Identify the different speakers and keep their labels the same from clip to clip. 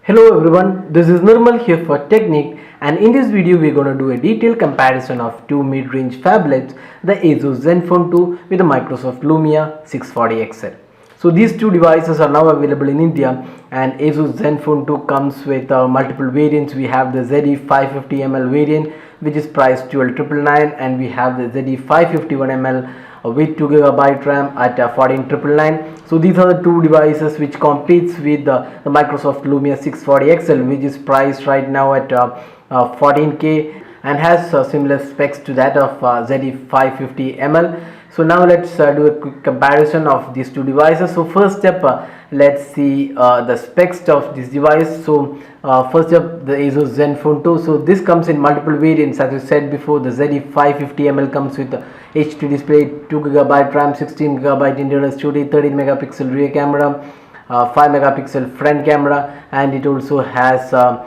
Speaker 1: Hello everyone, this is Nirmal here for Technique, and in this video we are going to do a detailed comparison of two mid-range phablets, the ASUS Zenfone 2 with the Microsoft Lumia 640XL. So these two devices are now available in India, and ASUS Zenfone 2 comes with multiple variants. We have the ZE 550ml variant which is priced 12,999, and we have the ZE 551ml with 2GB RAM at 14,999. So these are the two devices which competes with the Microsoft Lumia 640XL, which is priced right now at 14K and has similar specs to that of ZE 550ml. So now let's do a quick comparison of these two devices. So first step, let's see the specs of this device. So first up, the ASUS Zenfone 2. So this comes in multiple variants. As I said before, the ZE 550ml comes with HD display, 2GB RAM, 16GB internal storage, 13 megapixel rear camera, 5 megapixel front camera, and it also has a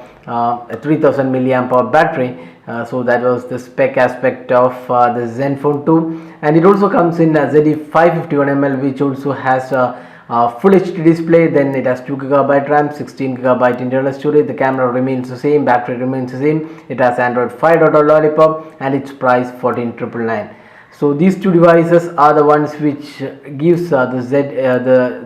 Speaker 1: 3000 milliamp hour battery. So that was the spec aspect of the Zenfone 2, and it also comes in ZE 551ml, which also has full HD display. Then it has 2GB RAM, 16GB internal storage. The camera remains the same, battery remains the same. It has Android 5.0 Lollipop, and its price 14,999. So these two devices are the ones which gives the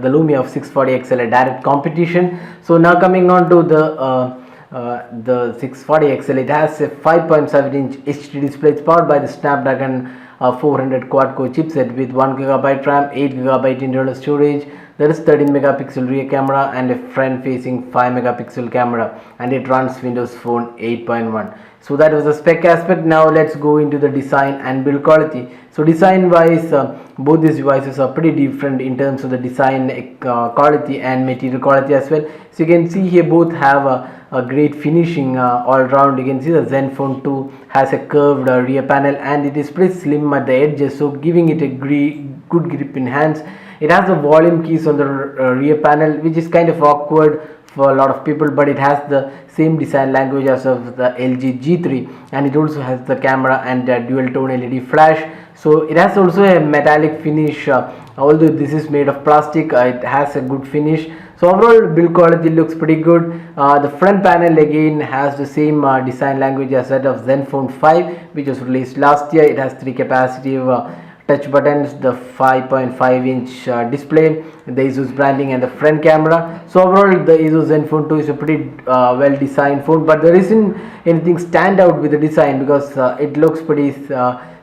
Speaker 1: Lumia of 640XL a direct competition. So now coming on to the 640XL, it has a 5.7-inch HD display. It's powered by the Snapdragon 400 quad-core chipset with 1GB RAM, 8GB internal storage. There is 13 megapixel rear camera and a front-facing 5 megapixel camera, and it runs Windows Phone 8.1. So that was the spec aspect. Now let's go into the design and build quality. So design wise, both these devices are pretty different in terms of the design quality and material quality as well. So you can see here both have a great finishing all round. You can see the Zenfone 2 has a curved rear panel, and it is pretty slim at the edges, so giving it a good grip in hands. It has the volume keys on the rear panel, which is kind of awkward for a lot of people, but it has the same design language as of the LG G3, and it also has the camera and dual tone LED flash. So it has also a metallic finish, although this is made of plastic, it has a good finish. So overall build quality looks pretty good. The front panel again has the same design language as that of Zenfone 5, which was released last year. It has 3 capacitive touch buttons, the 5.5-inch display, the ASUS branding, and the front camera. So overall the ASUS Zenfone 2 is a pretty well designed phone, but there isn't anything stand out with the design because it looks pretty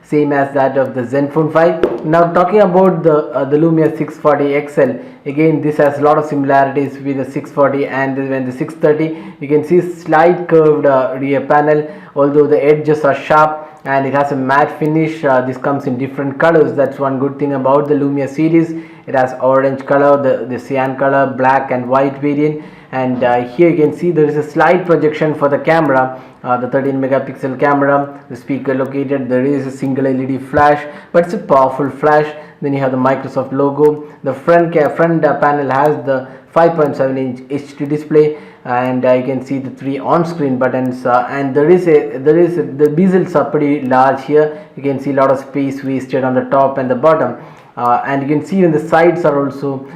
Speaker 1: same as that of the Zenfone 5. Now talking about the Lumia 640XL, again this has a lot of similarities with the 640 and when the 630. You can see slight curved rear panel, although the edges are sharp, and it has a matte finish. This comes in different colors. That's one good thing about the Lumia series. It has orange color, the cyan color, black and white variant, and here you can see there is a slight projection for the camera, the 13 megapixel camera, the speaker located. There is a single LED flash, but it's a powerful flash. Then you have the Microsoft logo. The front panel has the 5.7-inch HD display, and you can see the 3 on-screen buttons, and the bezels are pretty large here. You can see a lot of space wasted on the top and the bottom, and you can see even the sides are also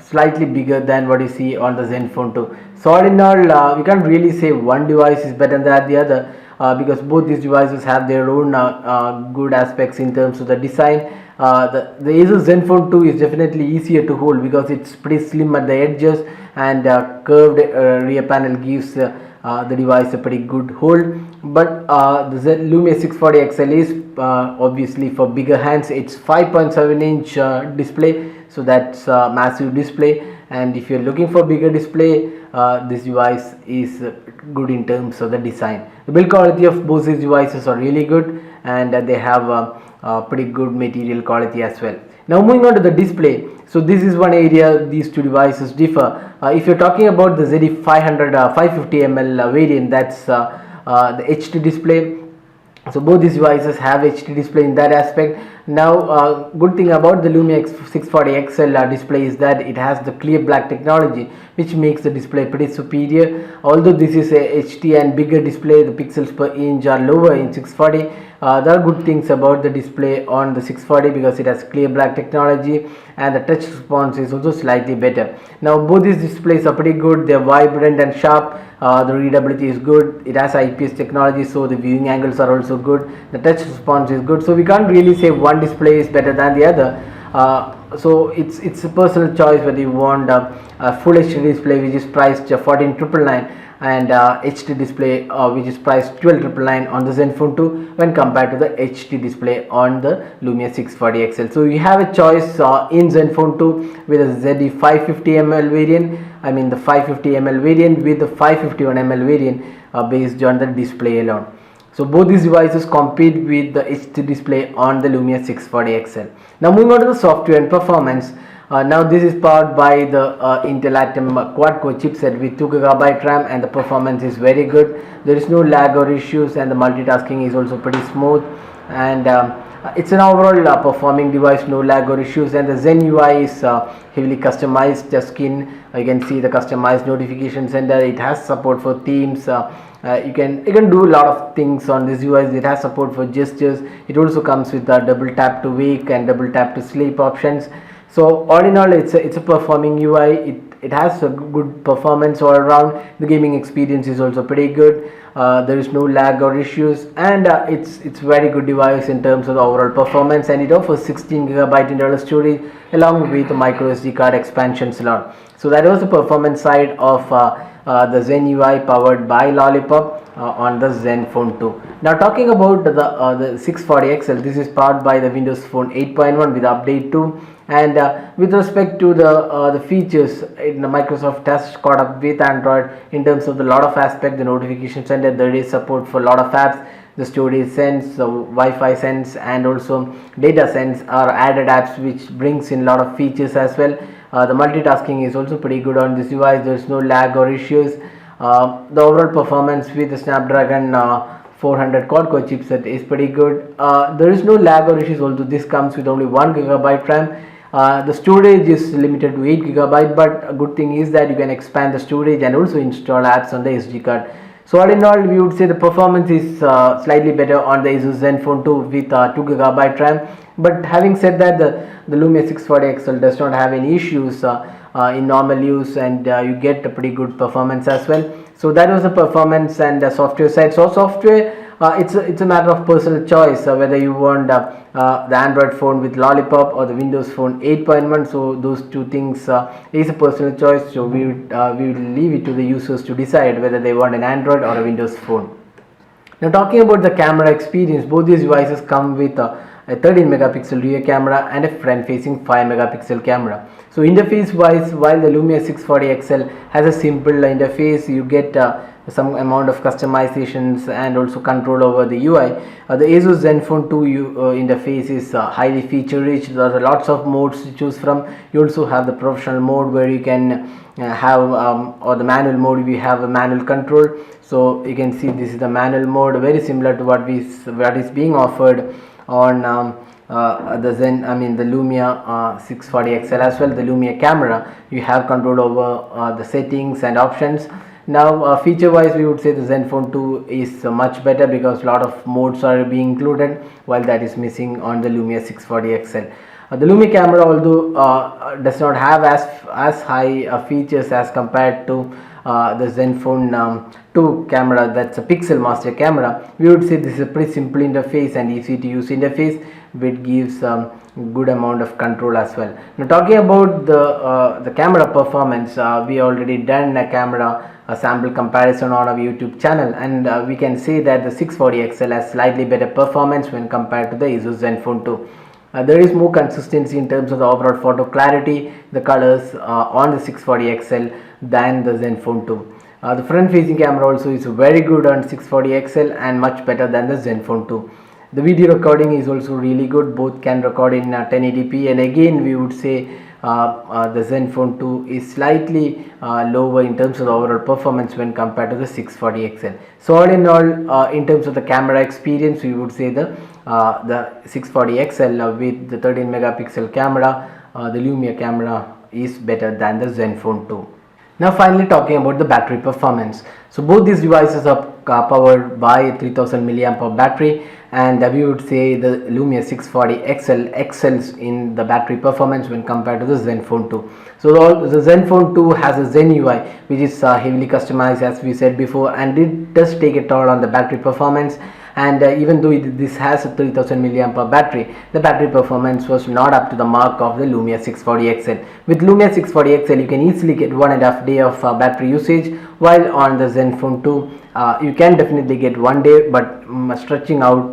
Speaker 1: slightly bigger than what you see on the Zenfone 2. So all in all, we can't really say one device is better than the other, because both these devices have their own good aspects in terms of the design. The ASUS Zenfone 2 is definitely easier to hold because it's pretty slim at the edges, and curved rear panel gives the device a pretty good hold. But the Lumia 640XL is obviously for bigger hands. It's 5.7-inch display, so that's a massive display, and if you're looking for bigger display, this device is good in terms of the design. The build quality of both these devices are really good, and they have pretty good material quality as well. Now moving on to the display. So this is one area these two devices differ. If you're talking about the ZE 550ml variant, that's the HD display. So both these devices have HD display in that aspect. Now, good thing about the Lumia 640XL display is that it has the clear black technology, which makes the display pretty superior. Although this is a HD and bigger display, the pixels per inch are lower in 640. There are good things about the display on the 640 because it has clear black technology and the touch response is also slightly better. Now, both these displays are pretty good. They are vibrant and sharp. The readability is good. It has IPS technology, so the viewing angles are also good. The touch response is good. So we can't really say one display is better than the other. So it's a personal choice whether you want a full HD display which is priced 14,999 and HD display which is priced 12,999 on the Zenfone 2 when compared to the HD display on the Lumia 640XL. So you have a choice in Zenfone 2 with a ZE 550ml variant. I mean the 550ml variant with the 551ml variant based on the display alone. So both these devices compete with the HD display on the Lumia 640XL. Now moving on to the software and performance. Now this is powered by the Intel Atom quad-core chipset with 2GB RAM and the performance is very good. There is no lag or issues and the multitasking is also pretty smooth, and it's an overall performing device, no lag or issues. And the Zen UI is heavily customized. The skin, you can see the customized notification center. It has support for themes. You can do a lot of things on this UI. It has support for gestures. It also comes with the double tap to wake and double tap to sleep options. So all in all, it's a performing UI. It has a good performance all around. The gaming experience is also pretty good. There is no lag or issues, and it's very good device in terms of the overall performance, and it offers 16GB internal storage along with the micro SD card expansion slot. So that was the performance side of the Zen UI powered by Lollipop on the Zenfone 2. Now talking about the 640XL, this is powered by the Windows Phone 8.1 with update 2. And with respect to the features, Microsoft has caught up with Android in terms of the lot of aspects. The notification center, there is support for a lot of apps. The storage sense, the Wi-Fi sense, and also data sense are added apps, which brings in a lot of features as well. The multitasking is also pretty good on this device. There is no lag or issues. The overall performance with the Snapdragon 400 quad-core chipset is pretty good. There is no lag or issues, although this comes with only 1GB RAM. The storage is limited to 8GB, but a good thing is that you can expand the storage and also install apps on the SD card. So all in all, we would say the performance is slightly better on the ASUS Zenfone 2 with 2GB RAM. But having said that, the Lumia 640XL does not have any issues in normal use, and you get a pretty good performance as well. So that was the performance and the software side. So software, it's a matter of personal choice whether you want the Android phone with Lollipop or the Windows Phone 8.1. So those two things is a personal choice. So we will leave it to the users to decide whether they want an Android or a Windows phone. Now talking about the camera experience, both these devices come with a 13 megapixel rear camera and a front facing 5 megapixel camera. So interface wise, while the Lumia 640XL has a simple interface, you get some amount of customizations and also control over the UI. The ASUS Zenfone 2 interface is highly feature rich. There are lots of modes to choose from. You also have the professional mode where you can have or the manual mode, we have a manual control. So you can see this is the manual mode, very similar to what is being offered on the Lumia 640XL as well. The Lumia camera, you have control over the settings and options. Now feature wise, we would say the Zenfone 2 is much better because a lot of modes are being included, while that is missing on the Lumia 640XL. The Lumia camera, although does not have as high features as compared to the Zenfone 2 camera, that's a pixel master camera, we would say this is a pretty simple interface and easy to use interface, which gives good amount of control as well. Now talking about the camera performance, we already done a sample comparison on our YouTube channel, and we can say that the 640XL has slightly better performance when compared to the ASUS Zenfone 2. There is more consistency in terms of the overall photo clarity, the colors on the 640XL than the Zenfone 2. The front facing camera also is very good on 640XL and much better than the Zenfone 2. The video recording is also really good. Both can record in 1080p, and again we would say the Zenfone 2 is slightly lower in terms of the overall performance when compared to the 640XL. So all in all, in terms of the camera experience, we would say the the 640XL with the 13 megapixel camera, the Lumia camera is better than the Zenfone 2. Now finally talking about the battery performance. So both these devices are powered by 3000 milliampere battery, and we would say the Lumia 640XL excels in the battery performance when compared to the Zenfone 2. So the Zenfone 2 has a Zen UI which is heavily customized, as we said before, and it does take a toll on the battery performance. And even though this has a 3000 milliampere battery, the battery performance was not up to the mark of the Lumia 640XL. With Lumia 640XL you can easily get 1.5 day of battery usage, while on the Zenfone 2 you can definitely get 1 day, but stretching out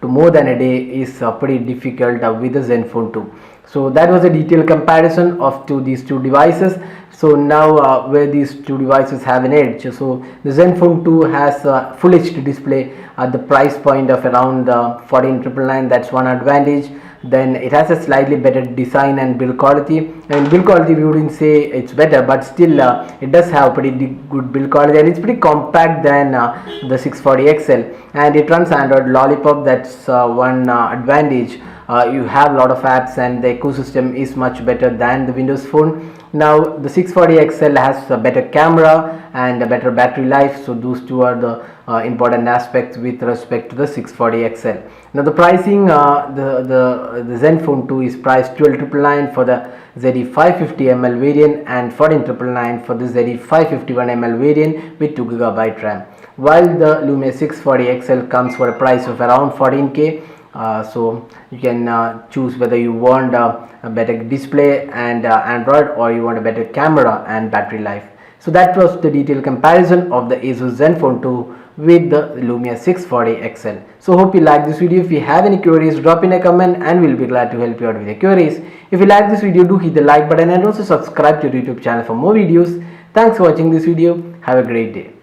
Speaker 1: to more than a day is pretty difficult with the Zenfone 2. So that was a detailed comparison of these two devices. So now where these two devices have an edge, so the Zenfone 2 has a full HD display at the price point of around 14,999. That's one advantage. Then it has a slightly better design and build quality. And build quality we wouldn't say it's better, but still it does have pretty good build quality, and it's pretty compact than the 640XL, and it runs Android Lollipop. That's one advantage. You have a lot of apps, and the ecosystem is much better than the Windows Phone. Now the 640XL has a better camera and a better battery life, so those two are the important aspects with respect to the 640XL. Now the pricing, the Zenfone 2 is priced 12,999 for the ZE 550ml variant and 14,999 for the ZE 551ml variant with 2GB RAM, while the Lumia 640XL comes for a price of around 14k. So you can choose whether you want a better display and Android, or you want a better camera and battery life. So that was the detailed comparison of the ASUS Zenfone 2 with the Lumia 640XL. So hope you like this video. If you have any queries, drop in a comment and we'll be glad to help you out with your queries. If you like this video, do hit the like button and also subscribe to our YouTube channel for more videos. Thanks for watching this video. Have a great day.